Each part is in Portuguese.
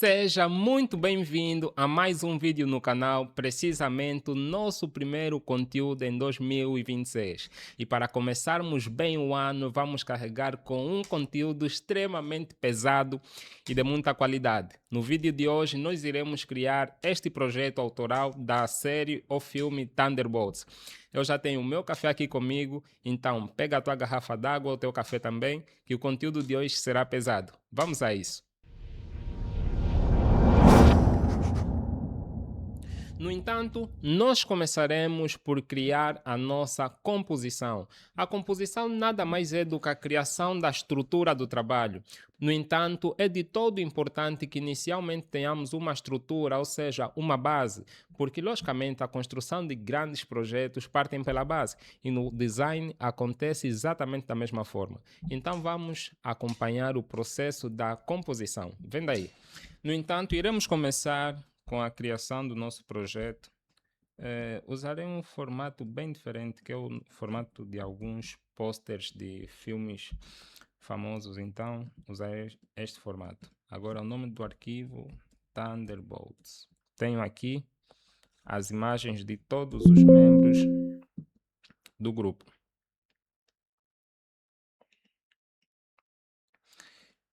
Seja muito bem-vindo a mais um vídeo no canal, precisamente o nosso primeiro conteúdo em 2026. E para começarmos bem o ano, vamos carregar com um conteúdo extremamente pesado e de muita qualidade. No vídeo de hoje, nós iremos criar este projeto autoral da série ou filme Thunderbolts. Eu já tenho o meu café aqui comigo, então pega a tua garrafa d'água, o teu café também, que o conteúdo de hoje será pesado. Vamos a isso! No entanto, nós começaremos por criar a nossa composição. A composição nada mais é do que a criação da estrutura do trabalho. No entanto, é de todo importante que inicialmente tenhamos uma estrutura, ou seja, uma base, porque logicamente a construção de grandes projetos partem pela base e no design acontece exatamente da mesma forma. Então vamos acompanhar o processo da composição. Vem daí. No entanto, iremos começar com a criação do nosso projeto. Usarei um formato bem diferente, que é o formato de alguns posters de filmes famosos, então usarei este formato. Agora o nome do arquivo, Thunderbolts. Tenho aqui as imagens de todos os membros do grupo.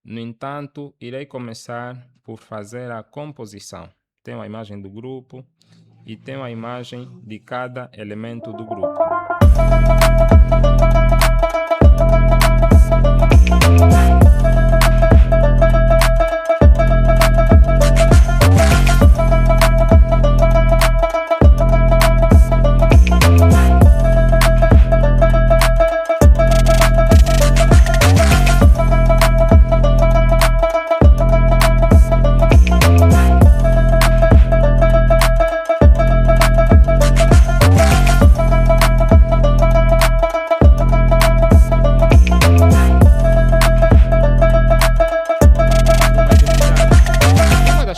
No entanto, irei começar por fazer a composição. Tenho a imagem do grupo e tenho a imagem de cada elemento do grupo.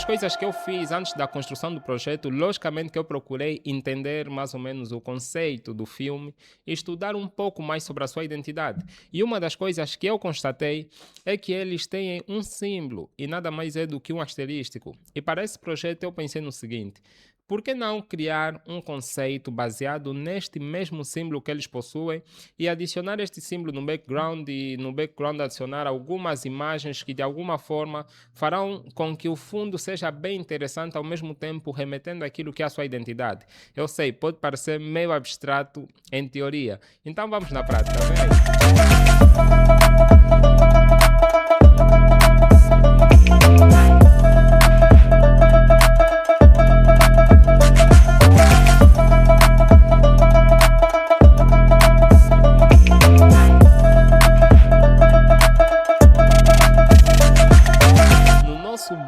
Coisas que eu fiz antes da construção do projeto, logicamente que eu procurei entender mais ou menos o conceito do filme e estudar um pouco mais sobre a sua identidade. E uma das coisas que eu constatei é que eles têm um símbolo e nada mais é do que um asterístico. E para esse projeto eu pensei no seguinte: por que não criar um conceito baseado neste mesmo símbolo que eles possuem e adicionar este símbolo no background e no background adicionar algumas imagens que de alguma forma farão com que o fundo seja bem interessante, ao mesmo tempo remetendo àquilo que é a sua identidade. Eu sei, pode parecer meio abstrato em teoria. Então vamos na prática, vem aí.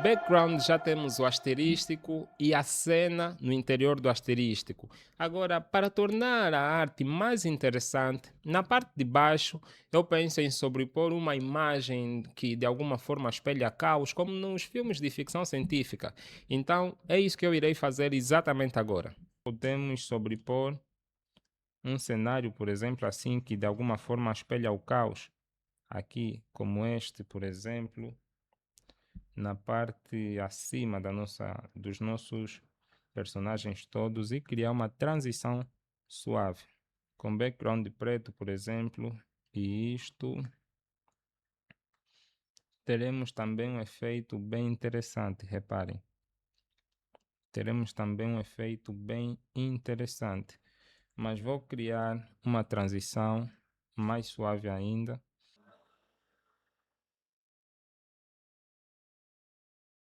Background já temos o asterístico e a cena no interior do asterístico. Agora, para tornar a arte mais interessante, na parte de baixo eu penso em sobrepor uma imagem que de alguma forma espelha caos, como nos filmes de ficção científica. Então, é isso que eu irei fazer exatamente agora. Podemos sobrepor um cenário, por exemplo, assim, que de alguma forma espelha o caos. Aqui, como este, por exemplo, na parte acima dos nossos personagens todos e criar uma transição suave com background preto, por exemplo, e isto teremos também um efeito bem interessante, reparem. Teremos também um efeito bem interessante, mas vou criar uma transição mais suave ainda.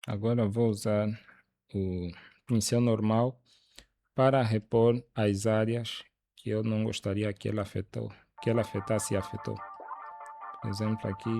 Agora vou usar o pincel normal para repor as áreas que eu não gostaria que ela afetasse e afetou. Por exemplo, aqui.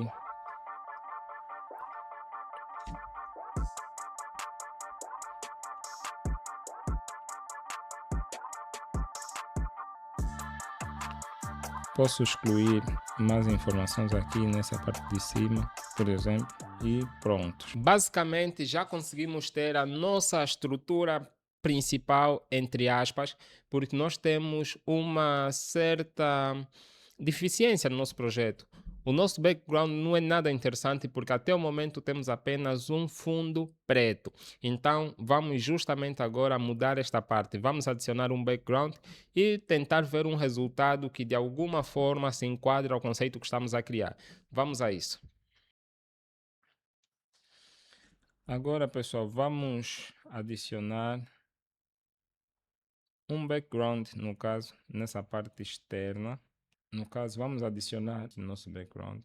Posso excluir mais informações aqui nessa parte de cima, por exemplo, e pronto. Basicamente já conseguimos ter a nossa estrutura principal, entre aspas, porque nós temos uma certa deficiência no nosso projeto. O nosso background não é nada interessante porque até o momento temos apenas um fundo preto. Então vamos justamente agora mudar esta parte. Vamos adicionar um background e tentar ver um resultado que de alguma forma se enquadra ao conceito que estamos a criar. Vamos a isso. Agora, pessoal, vamos adicionar um background, no caso, nessa parte externa. No caso, vamos adicionar o nosso background.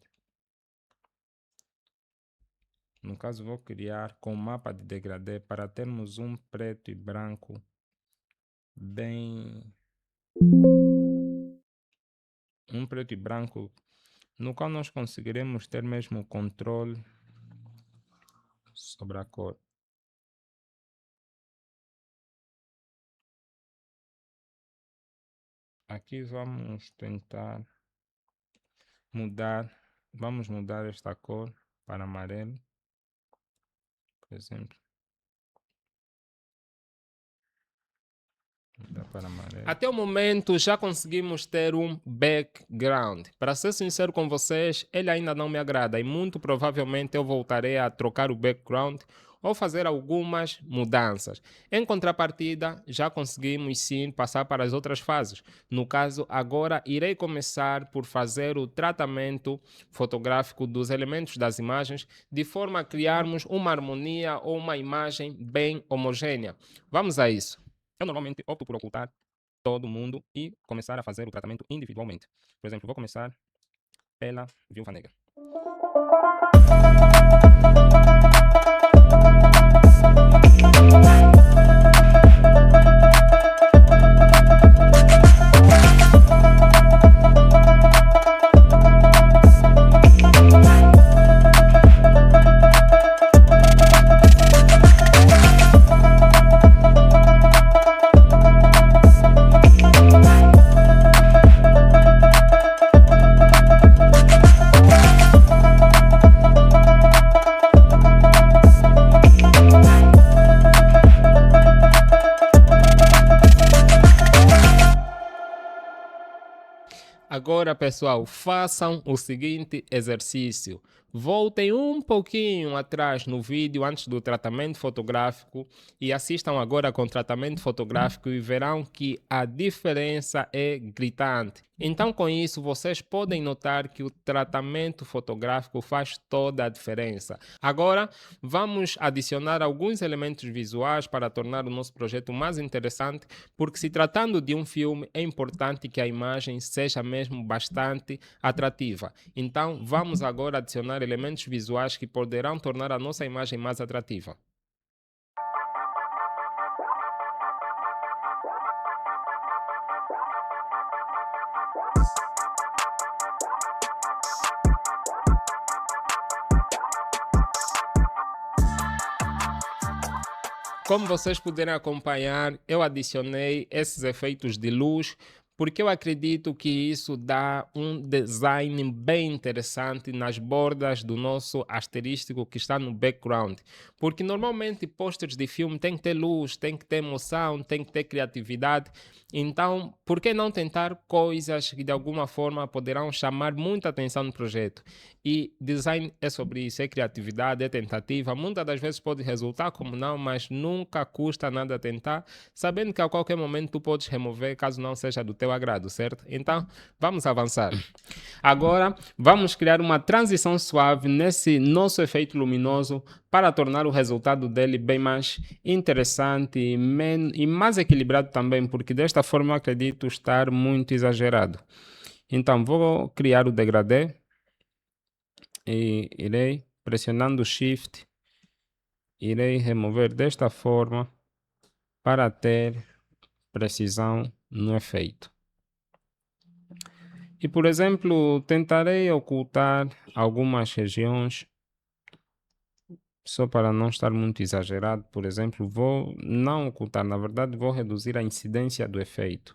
No caso, vou criar com mapa de degradê para termos um preto e branco bem... Um preto e branco no qual nós conseguiremos ter mesmo controle sobre a cor. Aqui vamos tentar mudar, vamos mudar esta cor para amarelo, por exemplo. Até o momento já conseguimos ter um background. Para ser sincero com vocês, ele ainda não me agrada e muito provavelmente eu voltarei a trocar o background ou fazer algumas mudanças. Em contrapartida, já conseguimos sim passar para as outras fases. No caso, agora irei começar por fazer o tratamento fotográfico dos elementos das imagens de forma a criarmos uma harmonia ou uma imagem bem homogênea. Vamos a isso. Eu normalmente opto por ocultar todo mundo e começar a fazer o tratamento individualmente. Por exemplo, vou começar pela Viúva Negra. Agora, pessoal, façam o seguinte exercício. Voltem um pouquinho atrás no vídeo antes do tratamento fotográfico e assistam agora com o tratamento fotográfico e verão que a diferença é gritante. Então, com isso, vocês podem notar que o tratamento fotográfico faz toda a diferença. Agora, vamos adicionar alguns elementos visuais para tornar o nosso projeto mais interessante, porque se tratando de um filme, é importante que a imagem seja mesmo bastante atrativa. Então, vamos agora adicionar elementos visuais que poderão tornar a nossa imagem mais atrativa. Como vocês puderam acompanhar, eu adicionei esses efeitos de luz porque eu acredito que isso dá um design bem interessante nas bordas do nosso asterístico que está no background. Porque normalmente posters de filme tem que ter luz, tem que ter emoção, tem que ter criatividade. Então, por que não tentar coisas que de alguma forma poderão chamar muita atenção no projeto? E design é sobre isso, é criatividade, é tentativa. Muitas das vezes pode resultar como não, mas nunca custa nada tentar, sabendo que a qualquer momento tu podes remover caso não seja do teu agrado, certo? Então, vamos avançar. Agora, vamos criar uma transição suave nesse nosso efeito luminoso para tornar o resultado dele bem mais interessante e mais equilibrado também, porque desta forma eu acredito estar muito exagerado. Então, vou criar o degradê e irei pressionando o Shift, irei remover desta forma para ter precisão no efeito. E, por exemplo, tentarei ocultar algumas regiões, só para não estar muito exagerado. Por exemplo, vou não ocultar, na verdade, vou reduzir a incidência do efeito.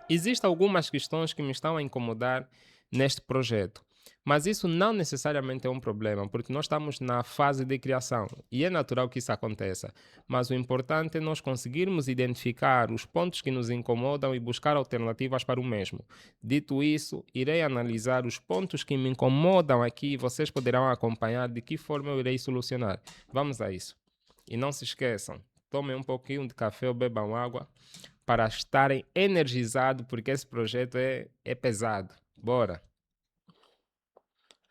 Existem algumas questões que me estão a incomodar neste projeto, mas isso não necessariamente é um problema, porque nós estamos na fase de criação e é natural que isso aconteça. Mas o importante é nós conseguirmos identificar os pontos que nos incomodam e buscar alternativas para o mesmo. Dito isso, irei analisar os pontos que me incomodam aqui e vocês poderão acompanhar de que forma eu irei solucionar. Vamos a isso. E não se esqueçam, tomem um pouquinho de café ou bebam água para estarem energizados, porque esse projeto é pesado. Bora!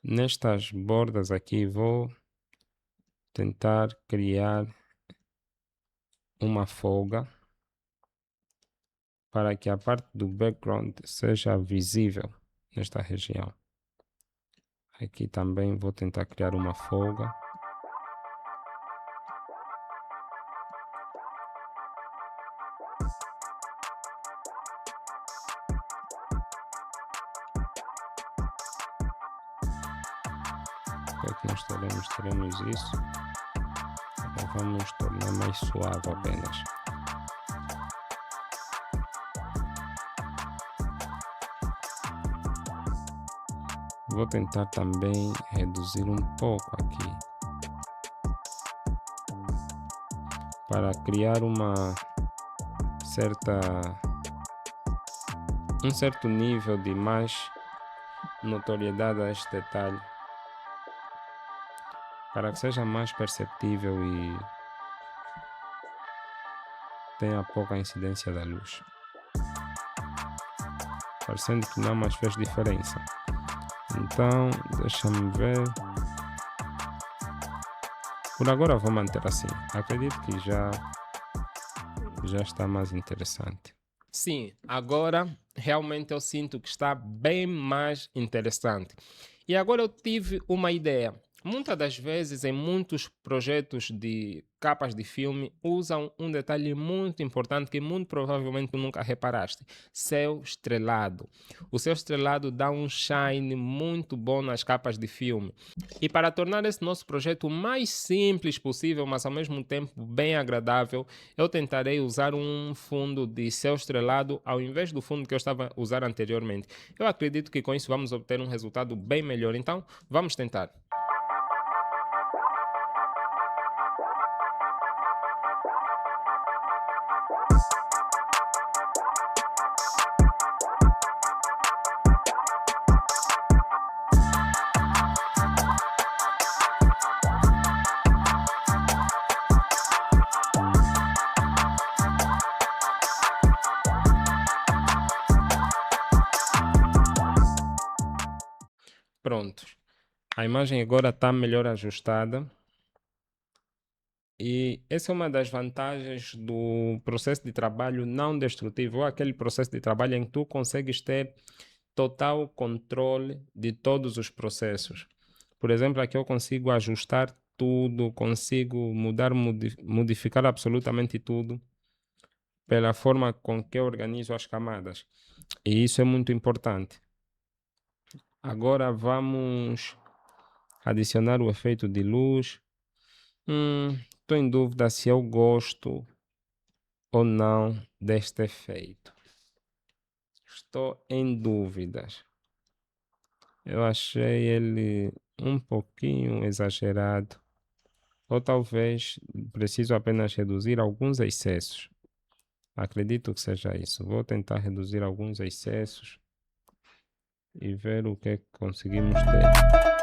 Nestas bordas aqui vou tentar criar uma folga para que a parte do background seja visível nesta região. Aqui também vou tentar criar uma folga. Aqui nós teremos isso. Agora vamos tornar mais suave apenas. Vou tentar também reduzir um pouco aqui para criar um certo nível de mais notoriedade a este detalhe, para que seja mais perceptível e tenha pouca incidência da luz, parecendo que não, mas fez diferença. Então, deixa-me ver. Por agora vou manter assim. Acredito que já está mais interessante. Sim, agora realmente eu sinto que está bem mais interessante. E agora eu tive uma ideia. Muitas das vezes, em muitos projetos de capas de filme, usam um detalhe muito importante que muito provavelmente tu nunca reparaste: céu estrelado. O céu estrelado dá um shine muito bom nas capas de filme. E para tornar esse nosso projeto o mais simples possível, mas ao mesmo tempo bem agradável, eu tentarei usar um fundo de céu estrelado ao invés do fundo que eu estava a usar anteriormente. Eu acredito que com isso vamos obter um resultado bem melhor. Então, vamos tentar. Pronto, a imagem agora está melhor ajustada e essa é uma das vantagens do processo de trabalho não destrutivo, ou aquele processo de trabalho em que tu consegues ter total controle de todos os processos. Por exemplo, aqui eu consigo ajustar tudo, consigo modificar absolutamente tudo pela forma com que eu organizo as camadas, e isso é muito importante. Agora vamos adicionar o efeito de luz. Estou em dúvida se eu gosto ou não deste efeito. Estou em dúvidas. Eu achei ele um pouquinho exagerado. Ou talvez preciso apenas reduzir alguns excessos. Acredito que seja isso. Vou tentar reduzir alguns excessos e ver o que é que conseguimos ter.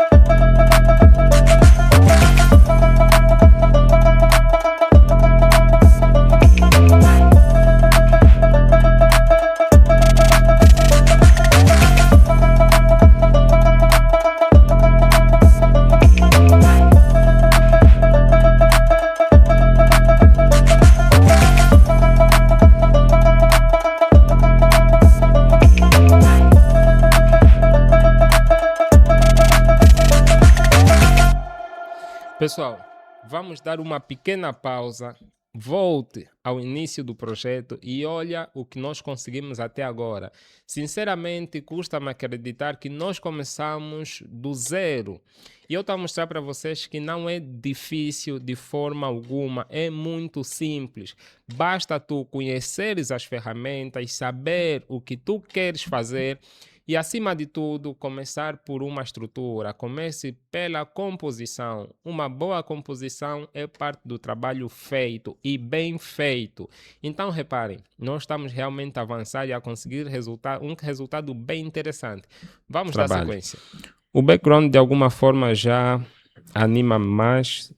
Pessoal, vamos dar uma pequena pausa volte ao início do projeto e olha o que nós conseguimos até agora. Sinceramente, custa-me acreditar que nós começamos do zero. E eu estou a mostrar para vocês que não é difícil de forma alguma, é muito simples. Basta tu conheceres as ferramentas, saber o que tu queres fazer e, acima de tudo, começar por uma estrutura. Comece pela composição. Uma boa composição é parte do trabalho feito e bem feito. Então, reparem, nós estamos realmente a avançar e a conseguir um resultado bem interessante. Vamos dar Trabalho. sequência. O background, de alguma forma, já anima mais.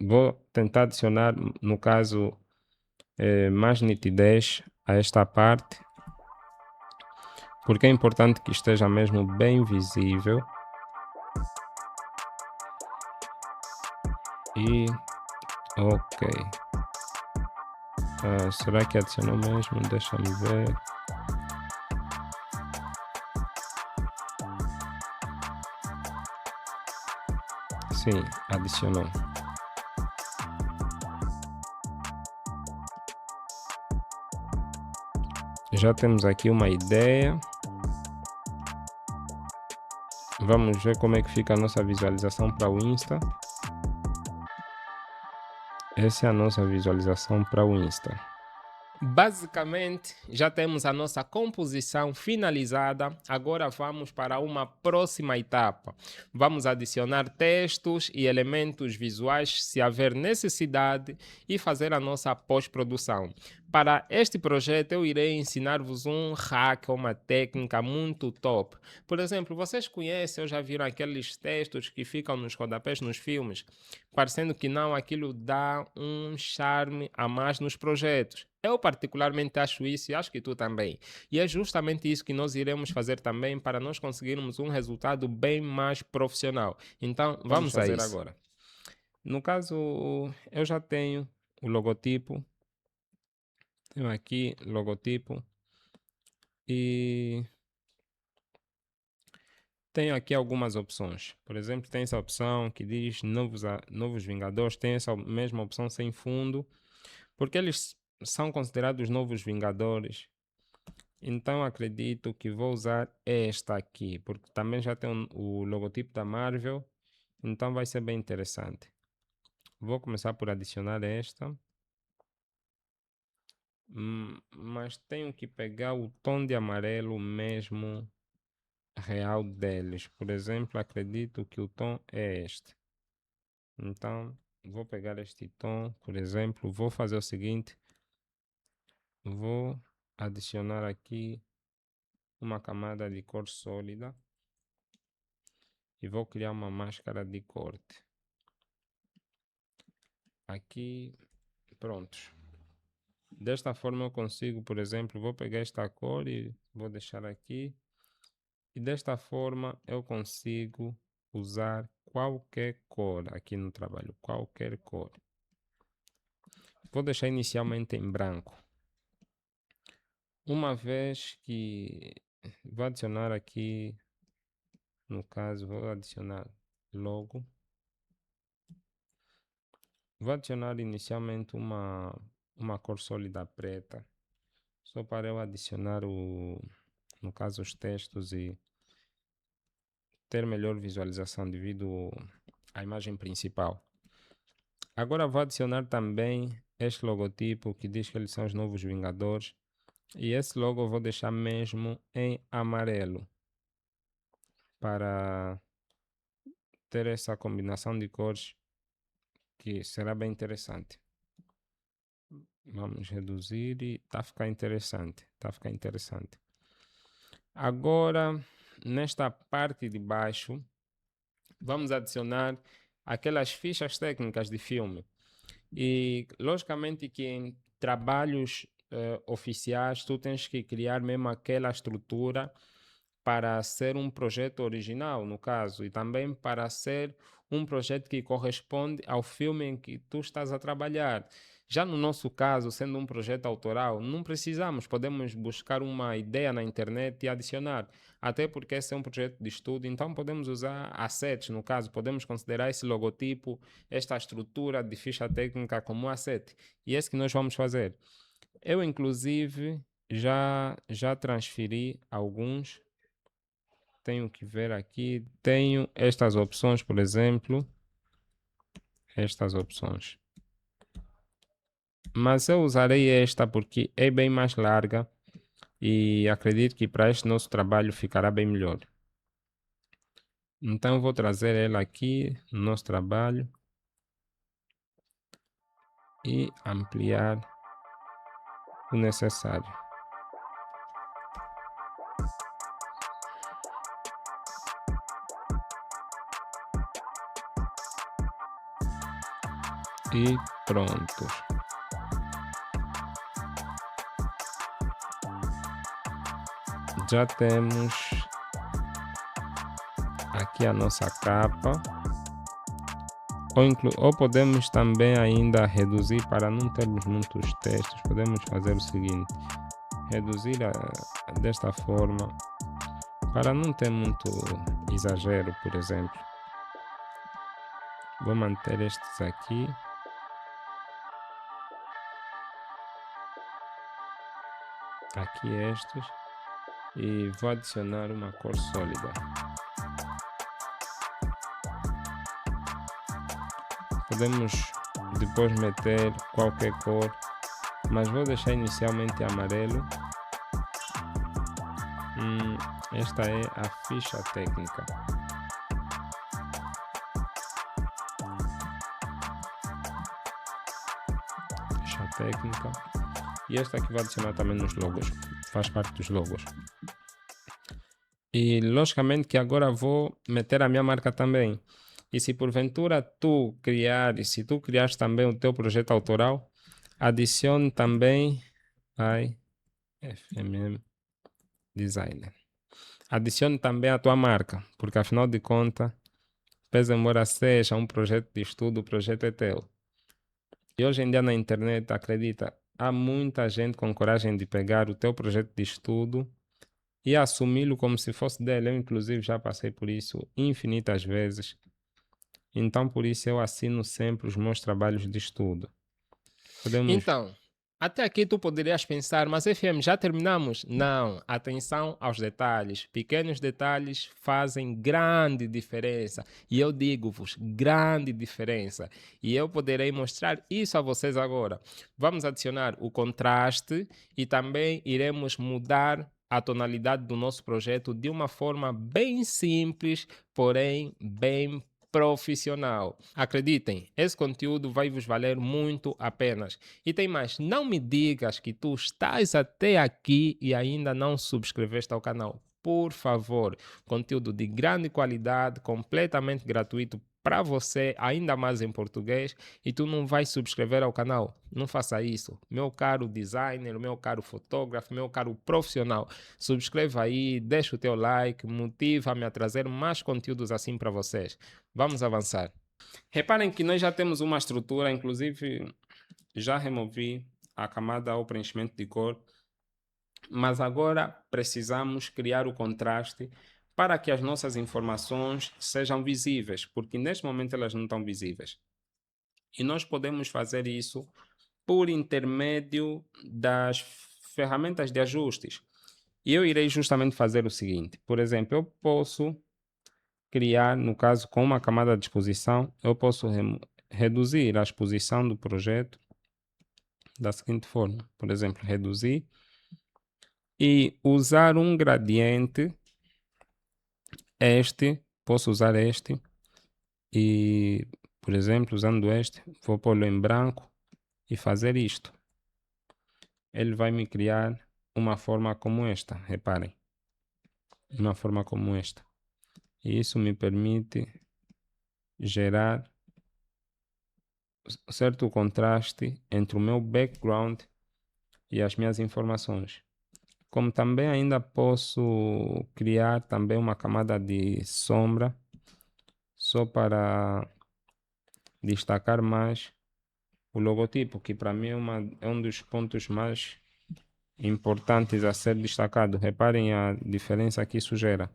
Vou tentar adicionar, no caso, mais nitidez a esta parte, porque é importante que esteja mesmo bem visível. E ok. Será que adicionou mesmo? Deixa-me ver. Sim, adicionou. Já temos aqui uma ideia. Vamos ver como é que fica a nossa visualização para o Insta. Essa é a nossa visualização para o Insta. Basicamente, já temos a nossa composição finalizada. Agora vamos para uma próxima etapa. Vamos adicionar textos e elementos visuais se haver necessidade e fazer a nossa pós-produção. Para este projeto, eu irei ensinar-vos um hack, uma técnica muito top. Por exemplo, vocês conhecem ou já viram aqueles textos que ficam nos rodapés nos filmes? Parecendo que não, aquilo dá um charme a mais nos projetos. Eu particularmente acho isso e acho que tu também. E é justamente isso que nós iremos fazer também para nós conseguirmos um resultado bem mais profissional. Então, vamos a fazer isso. agora. No caso, eu já tenho o logotipo. Tenho aqui logotipo. E tenho aqui algumas opções. Por exemplo, tem essa opção que diz Novos Vingadores. Tem essa mesma opção sem fundo. Porque eles são considerados novos Vingadores. Então acredito que vou usar esta aqui, porque também já tem o logotipo da Marvel, então vai ser bem interessante. Vou começar por adicionar esta, mas tenho que pegar o tom de amarelo mesmo real deles. Por exemplo, acredito que o tom é este. Então vou pegar este tom, por exemplo, vou fazer o seguinte, vou adicionar aqui uma camada de cor sólida e vou criar uma máscara de corte. Aqui, prontos. Desta forma eu consigo, por exemplo, vou pegar esta cor e vou deixar aqui. E desta forma eu consigo usar qualquer cor aqui no trabalho, qualquer cor. Vou deixar inicialmente em branco. Uma vez que vou adicionar aqui, no caso, vou adicionar logo. Vou adicionar inicialmente uma cor sólida preta, só para eu adicionar no caso os textos e ter melhor visualização devido à imagem principal. Agora vou adicionar também este logotipo que diz que eles são os novos Vingadores. E esse logo eu vou deixar mesmo em amarelo para ter essa combinação de cores que será bem interessante. Vamos reduzir e tá a ficar interessante. Tá a ficar interessante. Agora, nesta parte de baixo, vamos adicionar aquelas fichas técnicas de filme. E, logicamente, que em trabalhos oficiais, tu tens que criar mesmo aquela estrutura para ser um projeto original, no caso, e também para ser um projeto que corresponde ao filme em que tu estás a trabalhar. Já no nosso caso, sendo um projeto autoral, não precisamos, podemos buscar uma ideia na internet e adicionar. Até porque esse é um projeto de estudo, então podemos usar assets, no caso, podemos considerar esse logotipo, esta estrutura de ficha técnica como asset. E é isso que nós vamos fazer. Eu, inclusive, já transferi alguns. Tenho que ver aqui. Tenho estas opções, por exemplo. Estas opções. Mas eu usarei esta porque é bem mais larga e acredito que para este nosso trabalho ficará bem melhor. Então vou trazer ela aqui no nosso trabalho e ampliar o necessário. E pronto. Já temos aqui a nossa capa. Ou podemos também ainda reduzir para não termos muitos textos. Podemos fazer o seguinte: reduzir desta forma para não ter muito exagero, por exemplo. Vou manter estes aqui. Aqui estes. E vou adicionar uma cor sólida. Podemos depois meter qualquer cor, mas vou deixar inicialmente amarelo. Esta é a ficha técnica. Ficha técnica. E esta aqui vou adicionar também nos logos. Faz parte dos logos. E logicamente que agora vou meter a minha marca também. E se porventura se tu criares também o teu projeto autoral, adicione também FMM Designer. Adicione também a tua marca, porque afinal de contas, pese embora seja um projeto de estudo, o projeto é teu. E hoje em dia na internet, acredita, há muita gente com coragem de pegar o teu projeto de estudo e assumi-lo como se fosse dele. Eu, inclusive, já passei por isso infinitas vezes. Então, por isso, eu assino sempre os meus trabalhos de estudo. Então, até aqui tu poderias pensar, mas FM, já terminamos? Não, atenção aos detalhes. Pequenos detalhes fazem grande diferença. E eu digo-vos, grande diferença. E eu poderei mostrar isso a vocês agora. Vamos adicionar o contraste e também iremos mudar a tonalidade do nosso projeto de uma forma bem simples, porém bem profissional. Acreditem, esse conteúdo vai vos valer muito a pena. E tem mais, não me digas que tu estás até aqui e ainda não subscreveste ao canal. Por favor, conteúdo de grande qualidade, completamente gratuito para você, ainda mais em português, e tu não vais subscrever ao canal. Não faça isso. Meu caro designer, meu caro fotógrafo, meu caro profissional, subscreva aí, deixa o teu like, motiva-me a trazer mais conteúdos assim para vocês. Vamos avançar. Reparem que nós já temos uma estrutura, inclusive já removi a camada ao preenchimento de cor, mas agora precisamos criar o contraste para que as nossas informações sejam visíveis, porque neste momento elas não estão visíveis. E nós podemos fazer isso por intermédio das ferramentas de ajustes. E eu irei justamente fazer o seguinte: por exemplo, eu posso criar, no caso, com uma camada de exposição, eu posso reduzir a exposição do projeto da seguinte forma. Por exemplo, reduzir e usar um gradiente, posso usar este e, por exemplo, usando este, vou pô-lo em branco e fazer isto. Ele vai me criar uma forma como esta, reparem, uma forma como esta. E isso me permite gerar certo contraste entre o meu background e as minhas informações. Como também ainda posso criar também uma camada de sombra só para destacar mais o logotipo, que para mim é um dos pontos mais importantes a ser destacado. Reparem a diferença que isso gera.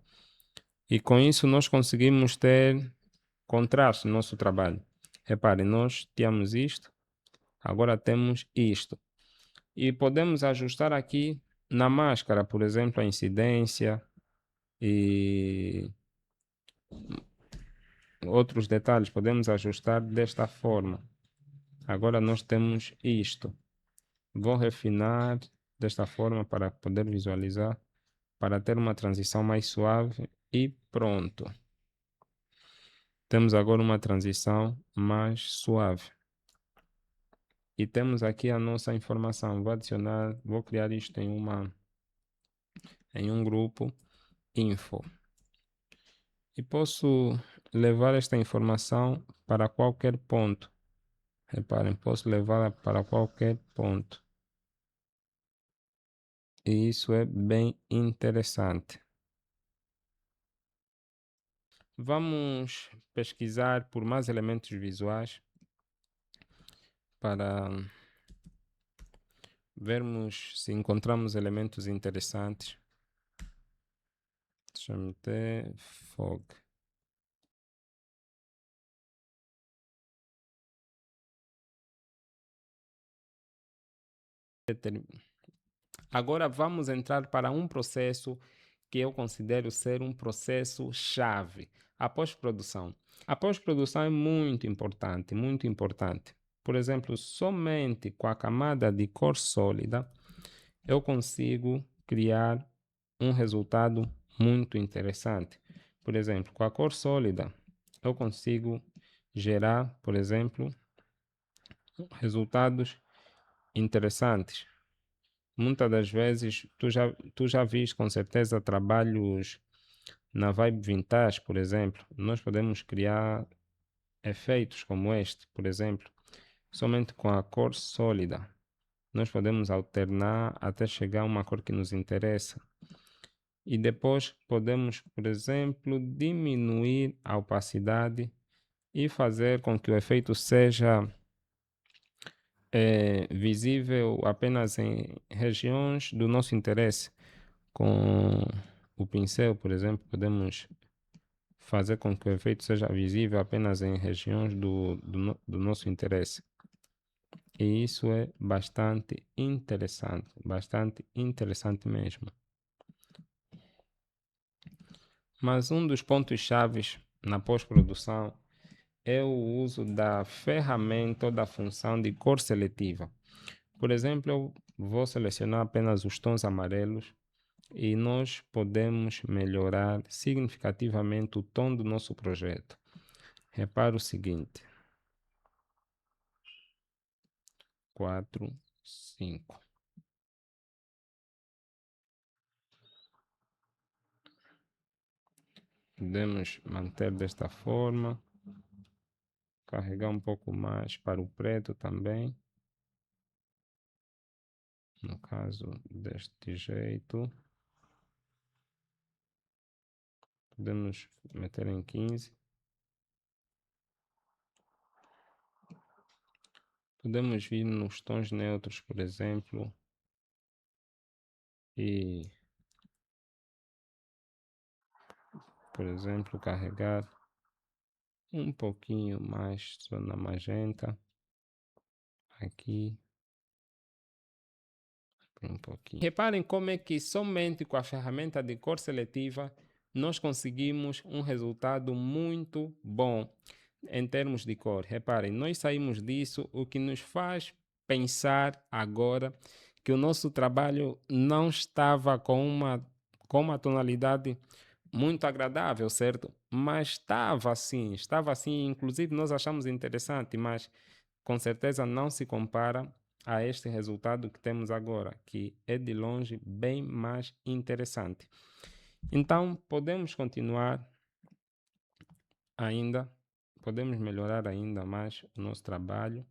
E com isso nós conseguimos ter contraste no nosso trabalho. Reparem, nós tínhamos isto, agora temos isto. E podemos ajustar aqui na máscara, por exemplo, a incidência e outros detalhes. Podemos ajustar desta forma. Agora nós temos isto. Vou refinar desta forma para poder visualizar, para ter uma transição mais suave e pronto. Temos agora uma transição mais suave. E temos aqui a nossa informação. Vou adicionar, vou criar isto em um grupo info. E posso levar esta informação para qualquer ponto. Reparem, posso levá-la para qualquer ponto. E isso é bem interessante. Vamos pesquisar por mais elementos visuais para vermos se encontramos elementos interessantes. Deixa eu meter fog. Agora vamos entrar para um processo que eu considero ser um processo chave, a pós-produção. A pós-produção é muito importante, muito importante. Por exemplo, somente com a camada de cor sólida eu consigo criar um resultado muito interessante. Por exemplo, com a cor sólida eu consigo gerar, por exemplo, resultados interessantes. Muitas das vezes, tu já viste com certeza trabalhos na Vibe Vintage, por exemplo. Nós podemos criar efeitos como este, por exemplo, somente com a cor sólida. Nós podemos alternar até chegar a uma cor que nos interessa. E depois podemos, por exemplo, diminuir a opacidade e fazer com que o efeito seja visível apenas em regiões do nosso interesse. Com o pincel, por exemplo, podemos fazer com que o efeito seja visível apenas em regiões do nosso interesse. E isso é bastante interessante mesmo. Mas um dos pontos chaves na pós-produção é o uso da ferramenta ou da função de cor seletiva. Por exemplo, eu vou selecionar apenas os tons amarelos e nós podemos melhorar significativamente o tom do nosso projeto. Repara o seguinte: 4, 5. Podemos manter desta forma, carregar um pouco mais para o preto também. No caso, deste jeito. Podemos meter em 15. Podemos vir nos tons neutros, por exemplo, e, por exemplo, carregar um pouquinho mais só na magenta, aqui, um pouquinho. Reparem como é que somente com a ferramenta de cor seletiva nós conseguimos um resultado muito bom em termos de cor. Reparem, nós saímos disso, o que nos faz pensar agora que o nosso trabalho não estava com uma tonalidade muito agradável, certo? Mas estava assim, inclusive nós achamos interessante, mas com certeza não se compara a este resultado que temos agora, que é de longe bem mais interessante. Então, podemos continuar ainda, podemos melhorar ainda mais o nosso trabalho.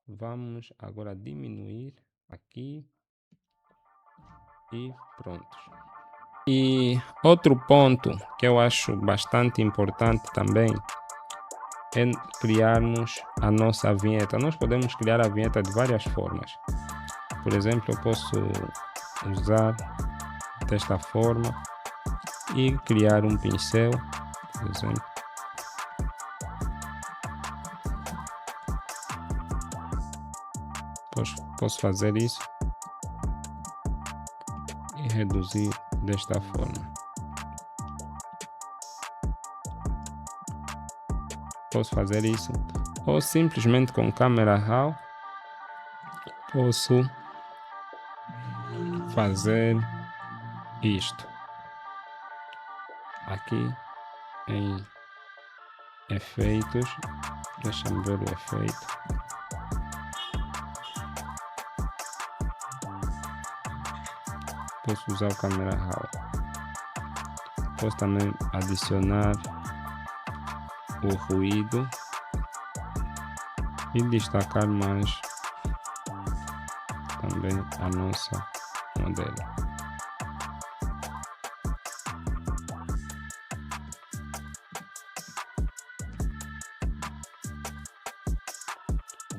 Vamos agora diminuir aqui e pronto. E outro ponto que eu acho bastante importante também é criarmos a nossa vinheta. Nós podemos criar a vinheta de várias formas. Por exemplo, eu posso usar desta forma e criar um pincel, por exemplo. Posso fazer isso e reduzir desta forma. Posso fazer isso, ou simplesmente com câmera RAW posso fazer isto aqui em efeitos. Deixa-me ver o efeito. Posso usar o câmera RAW. Posso também adicionar o ruído e destacar mais também a nossa modelo.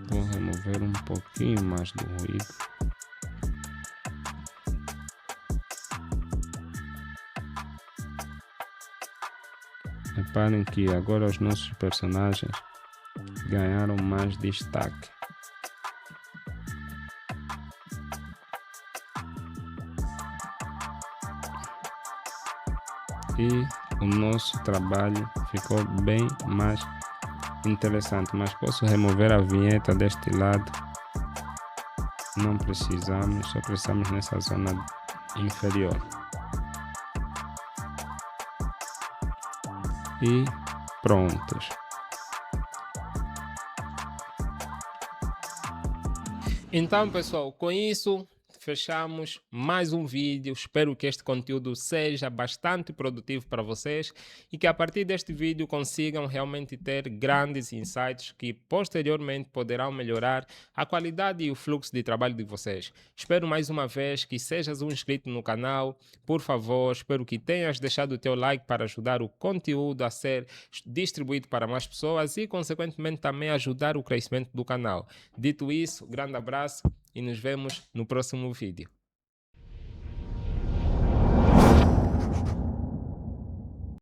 Vou remover um pouquinho mais do ruído. Reparem que agora os nossos personagens ganharam mais destaque. E o nosso trabalho ficou bem mais interessante. Mas posso remover a vinheta deste lado. Não precisamos, só precisamos nessa zona inferior. E prontos. Então, pessoal, com isso fechamos mais um vídeo. Espero que este conteúdo seja bastante produtivo para vocês e que a partir deste vídeo consigam realmente ter grandes insights que posteriormente poderão melhorar a qualidade e o fluxo de trabalho de vocês. Espero mais uma vez que sejas um inscrito no canal. Por favor, espero que tenhas deixado o teu like para ajudar o conteúdo a ser distribuído para mais pessoas e, consequentemente, também ajudar o crescimento do canal. Dito isso, grande abraço e nos vemos no próximo vídeo.